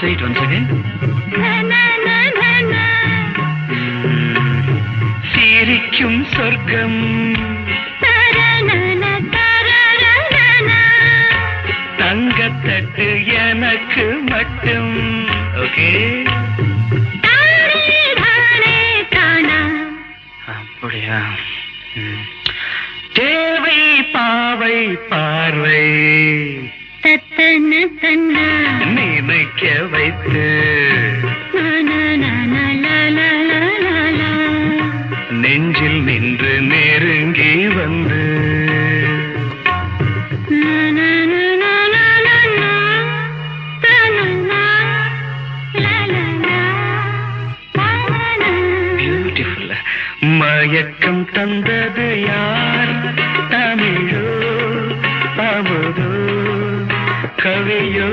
Say it once again. சிரிக்கும் சொர்க்கம் தங்கத்தட்டு எனக்கு மட்டும். ஓகே, அப்படியா? தேவை பாவை பார்வை நினைக்க வைத்து நெஞ்சில் நின்று நெருங்கி வந்து பியூட்டிஃபுல். மயக்கம் தந்தது யார்? தமிழோ அமுதோ கவியோ